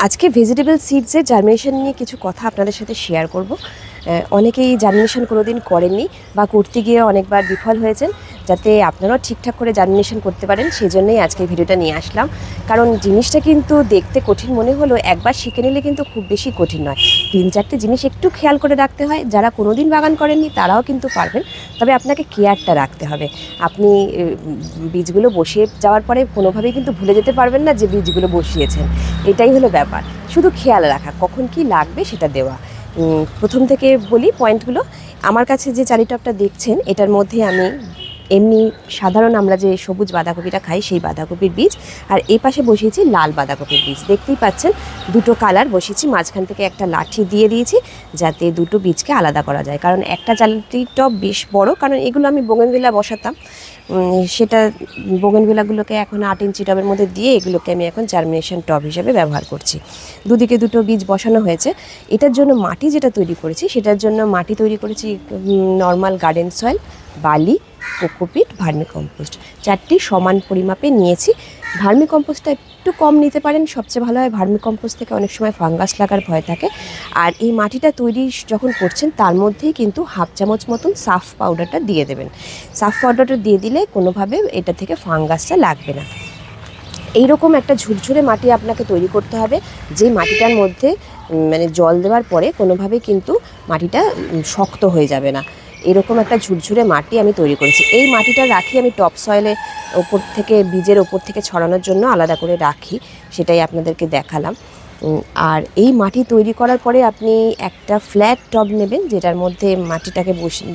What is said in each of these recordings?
আজকে vegetable সিডসের germination নিয়ে কিছু কথা আপনাদের সাথে শেয়ার করব। অনেকেই জার্মিনেশন কোনোদিন করেননি বা করতে গিয়ে অনেকবার বিফল হয়েছেন। যাতে আপনারাও ঠিকঠাক করে জার্মিনেশন করতে পারেন সেই জন্যই আজকে ভিডিওটা নিয়ে আসলাম। কারণ জিনিসটা কিন্তু দেখতে কঠিন মনে হলো, একবার শিখে নিলে কিন্তু খুব বেশি কঠিন নয়। 3-4টে জিনিস একটু খেয়াল করে রাখতে হয়। যারা কোনোদিন বাগান করেননি তারাও কিন্তু পারবেন, তবে আপনাকে কেয়ারটা রাখতে হবে। আপনি বীজগুলো বসিয়ে যাওয়ার পরে কোনোভাবেই কিন্তু ভুলে যেতে পারবেন না যে বীজগুলো বসিয়েছেন। এটাই হলো ব্যাপার, শুধু খেয়াল রাখা, কখন কি লাগবে সেটা দেওয়া। প্রথম থেকে বলি পয়েন্টগুলো। আমার কাছে যে চারি টবটা দেখছেন এটার মধ্যে আমি এমনি সাধারণ আমরা যে সবুজ বাঁধাকপিটা খাই সেই বাঁধাকপির বীজ, আর এই পাশে বসিয়েছি লাল বাঁধাকপির বীজ। দেখতেই পাচ্ছেন দুটো কালার বসিয়েছি, মাঝখান থেকে একটা লাঠি দিয়ে দিয়েছি যাতে দুটো বীজকে আলাদা করা যায়। কারণ একটা চারি টব বেশ বড়, কারণ এগুলো আমি বোগেনভিলা বসাতাম, সেটা বোগেনভিলাগুলোকে এখন 8 ইঞ্চি টবের মধ্যে দিয়ে এগুলোকে আমি এখন জার্মিনেশন টব হিসেবে ব্যবহার করছি। দুদিকে দুটো বীজ বসানো হয়েছে। এটার জন্য মাটি যেটা তৈরি করেছি সেটার জন্য মাটি তৈরি করেছি নর্মাল গার্ডেন সয়েল, বালি, কোকোপিট, ভার্মিকম্পোস্ট, 4টি সমান পরিমাপে নিয়েছি। ভার্মিকম্পোস্টটা একটু কম নিতে পারেন, সবচেয়ে ভালো হয়। ভার্মিকম্পোস্ট থেকে অনেক সময় ফাঙ্গাস লাগার ভয় থাকে। আর এই মাটিটা তৈরি যখন করছেন তার মধ্যেই কিন্তু 1/2 চামচ মতন সাফ পাউডারটা দিয়ে দেবেন। সাফ পাউডারটা দিয়ে দিলে কোনোভাবে এটা থেকে ফাঙ্গাসটা লাগবে না। এইরকম একটা ঝুরঝুরে মাটি আপনাকে তৈরি করতে হবে, যে মাটিটার মধ্যে মানে জল দেওয়ার পরে কোনোভাবে কিন্তু মাটিটা শক্ত হয়ে যাবে না। এরকম একটা ঝুরঝুরে মাটি আমি তৈরি করেছি। এই মাটিটা রাখি আমি টপ সয়েলে ওপর থেকে, বীজের ওপর থেকে ছড়ানোর জন্য আলাদা করে রাখি, সেটাই আপনাদেরকে দেখালাম। আর এই মাটি তৈরি করার পরে আপনি একটা ফ্ল্যাট টব নেবেন, যেটার মধ্যে মাটিটাকে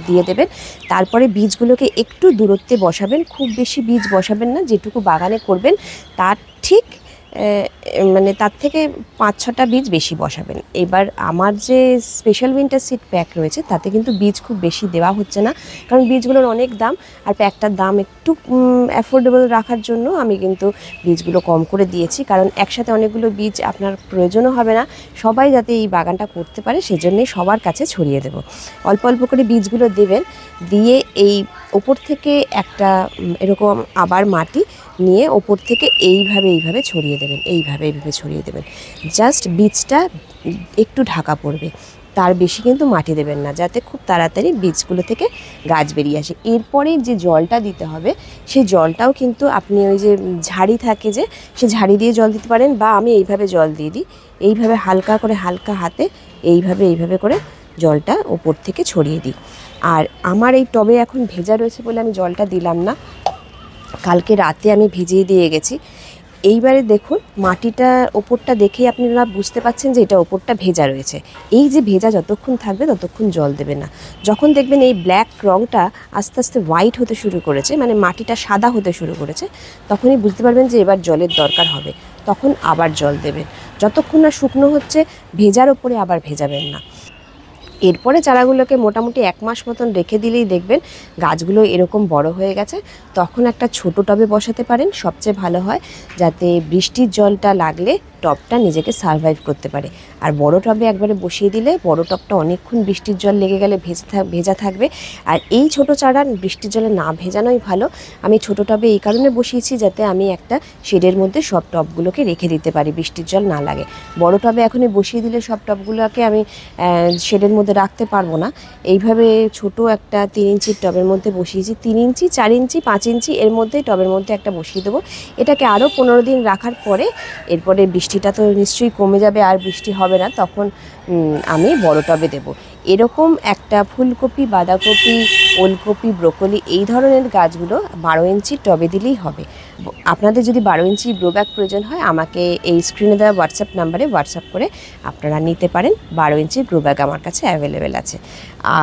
দিয়ে দেবেন। তারপরে বীজগুলোকে একটু দূরত্বে বসাবেন, খুব বেশি বীজ বসাবেন না, যেটুকু বাগানে করবেন তার ঠিক মানে তার থেকে 5-6টা বীজ বেশি বসাবেন। এবার আমার যে স্পেশাল উইন্টার সিড প্যাক রয়েছে তাতে কিন্তু বীজ খুব বেশি দেওয়া হচ্ছে না, কারণ বীজগুলোর অনেক দাম, আর প্যাকটার দাম একটু অ্যাফোর্ডেবল রাখার জন্য আমি কিন্তু বীজগুলো কম করে দিয়েছি। কারণ একসাথে অনেকগুলো বীজ আপনার প্রয়োজনও হবে না, সবাই যাতে এই বাগানটা করতে পারে সেজন্যই সবার কাছে ছড়িয়ে দেব। অল্প অল্প করে বীজগুলো দেবেন, দিয়ে এই ওপর থেকে একটা এরকম আবার মাটি নিয়ে ওপর থেকে এইভাবে ছড়িয়ে দেবেন, এইভাবে ছড়িয়ে দেবেন। জাস্ট বীজটা একটু ঢাকা পড়বে, তার বেশি কিন্তু মাটি দেবেন না, যাতে খুব তাড়াতাড়ি বীজগুলো থেকে গাছ বেরিয়ে আসে। এরপরে যে জলটা দিতে হবে সেই জলটাও কিন্তু আপনি ওই যে ঝাড়ি থাকে যে, সে ঝাড়ি দিয়ে জল দিতে পারেন, বা আমি এইভাবে জল দিয়ে দিই। এইভাবে হালকা করে, হালকা হাতে এইভাবে করে জলটা ওপর থেকে ছড়িয়ে দিই। আর আমার এই টবে এখন ভেজা রয়েছে বলে আমি জলটা দিলাম না, কালকে রাতে আমি ভিজিয়ে দিয়ে গেছি। এইবারে দেখুন মাটিটা ওপরটা দেখেই আপনারা বুঝতে পাচ্ছেন যে এটা ওপরটা ভেজা রয়েছে। এই যে ভেজা যতক্ষণ থাকবে ততক্ষণ জল দেবে না। যখন দেখবেন এই ব্ল্যাক রঙটা আস্তে আস্তে হোয়াইট হতে শুরু করেছে, মানে মাটিটা সাদা হতে শুরু করেছে, তখনই বুঝতে পারবেন যে এবার জলের দরকার হবে, তখন আবার জল দেবেন। যতক্ষণ না শুকনো হচ্ছে ভেজার ওপরে আবার ভেজাবেন না। এরপরে চারাগুলোকে মোটামুটি 1 মাস মতন রেখে দিলেই দেখবেন গাছগুলো এরকম বড় হয়ে গেছে। তখন একটা ছোট টবে বসাতে পারেন, সবচেয়ে ভালো হয়, যাতে বৃষ্টির জলটা লাগলে টবটা নিজেকে সারভাইভ করতে পারে। আর বড় টবে একবারে বসিয়ে দিলে বড় টবটা অনেকক্ষণ বৃষ্টির জল লেগে গেলে ভেজা থাকবে। আর এই ছোট চারা বৃষ্টির জলে না ভেজানোই ভালো। আমি ছোট টবে এই কারণে বসিয়েছি যাতে আমি একটা শেডের মধ্যে সব টবগুলোকে রেখে দিতে পারি, বৃষ্টির জল না লাগে। বড় টবে এখনই বসিয়ে দিলে সব টবগুলোকে আমি শেডের মধ্যে রাখতে পারবো না। এইভাবে ছোট একটা 3 ইঞ্চির টবের মধ্যে বসিয়েছি। 3 ইঞ্চি, 4 ইঞ্চি, 5 ইঞ্চি এর মধ্যে টবের মধ্যে একটা বসিয়ে দেবো। এটাকে আরও 15 দিন রাখার পরে, এরপরে বৃষ্টিটা তো নিশ্চয়ই কমে যাবে, আর বৃষ্টি হবে না, তখন আমি বড় টবে দেবো। এরকম একটা ফুলকপি, বাঁধাকপি, ওলকপি, ব্রোকলি এই ধরনের গাছগুলো 12 ইঞ্চির টবে দিলেই হবে। আপনাদের যদি 12 ইঞ্চি গ্রো ব্যাগ প্রয়োজন হয় আমাকে এই স্ক্রিনে দেওয়া হোয়াটসঅ্যাপ নাম্বারে হোয়াটসঅ্যাপ করে আপনারা নিতে পারেন। 12 ইঞ্চির গ্রো ব্যাগ আমার কাছে অ্যাভেলেবেল আছে।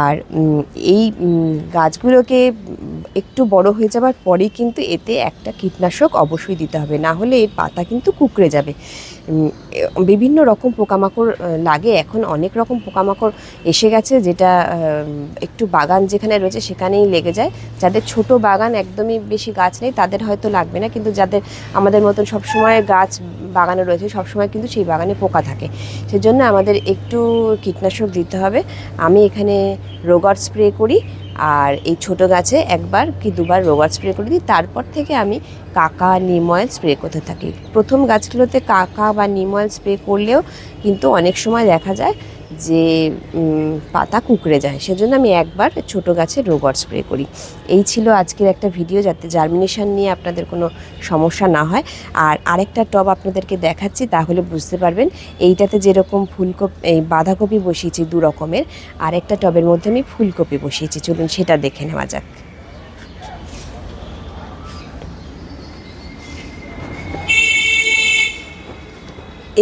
আর এই গাছগুলোকে একটু বড় হয়ে যাবার পরেই কিন্তু এতে একটা কীটনাশক অবশ্যই দিতে হবে, না হলে এর পাতা কিন্তু কুঁকড়ে যাবে। বিভিন্ন রকম পোকামাকড় লাগে, এখন অনেক রকম পোকামাকড় এসে গেছে, যেটা একটু বাগান যেখানে রয়েছে সেখানেই লেগে যায়। যাদের ছোট বাগান, একদমই বেশি গাছ নেই, তাদের হয়তো লাগবে না, কিন্তু যাদের আমাদের মতন সবসময় গাছ বাগানে রয়েছে সবসময় কিন্তু সেই বাগানে পোকা থাকে, সেজন্য আমাদের একটু কীটনাশক দিতে হবে। আমি এখানে রোগার স্প্রে করি, আর এই ছোট গাছে একবার কি দুবার রোগার স্প্রে করে দিই। তারপর থেকে আমি কাকা নিম অয়েল স্প্রে করতে থাকি। প্রথম গাছগুলোতে কাকা বা নিম অয়েল স্প্রে করলেও কিন্তু অনেক সময় দেখা যায় যে পাতা কুঁকড়ে যায়, সেজন্য আমি একবার ছোট গাছে রোগার স্প্রে করি। এই ছিল আজকের একটা ভিডিও, যাতে জার্মিনেশন নিয়ে আপনাদের কোনো সমস্যা না হয়। আর আরেকটা টব আপনাদেরকে দেখাচ্ছি, তাহলে বুঝতে পারবেন। এইটাতে যেরকম এই বাঁধাকপি বসিয়েছি 2 রকমের, আরেকটা টবের মধ্যে আমি ফুলকপি বসিয়েছি। চলুন সেটা দেখে নেওয়া যাক।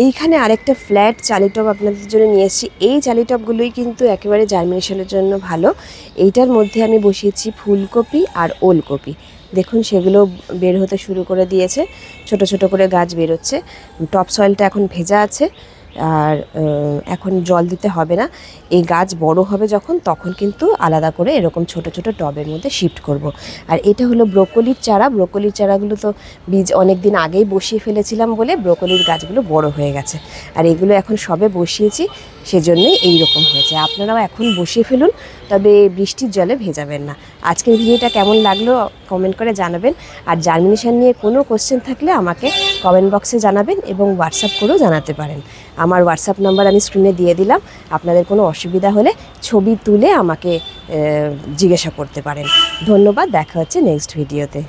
এইখানে আরেকটা ফ্ল্যাট চালি টব আপনাদের জন্য নিয়ে এসেছি। এই চালি টবগুলোই কিন্তু একেবারে জার্মিনেশনের জন্য ভালো। এইটার মধ্যে আমি বসিয়েছি ফুলকপি আর ওলকপি। দেখুন সেগুলো বের হতে শুরু করে দিয়েছে, ছোট ছোট করে গাছ বেরোচ্ছে। টপ সয়েলটা এখন ভেজা আছে, আর এখন জল দিতে হবে না। এই গাছ বড় হবে যখন, তখন কিন্তু আলাদা করে এরকম ছোট ছোট টবের মধ্যে শিফট করব। আর এটা হলো ব্রোকলির চারা। ব্রোকলির চারাগুলো তো বীজ অনেক দিন আগেই বসিয়ে ফেলেছিলাম বলে ব্রোকলির গাছগুলো বড় হয়ে গেছে। আর এগুলো এখন সবে বসিয়েছি, সেজন্যই এই রকম হয়েছে। আপনারাও এখন বসিয়ে ফেলুন, তবে বৃষ্টির জলে ভেজাবেন না। আজকের ভিডিওটা কেমন লাগলো কমেন্ট করে জানাবেন। আর জার্মিনেশন নিয়ে কোনো কোশ্চেন থাকলে আমাকে কমেন্ট বক্সে জানাবেন এবং হোয়াটসঅ্যাপ করেও জানাতে পারেন। আমার হোয়াটসঅ্যাপ নাম্বার আমি স্ক্রিনে দিয়ে দিলাম। আপনাদের কোনো অসুবিধা হলে ছবি তুলে আমাকে জিজ্ঞাসা করতে পারেন। ধন্যবাদ, দেখা হচ্ছে নেক্সট ভিডিওতে।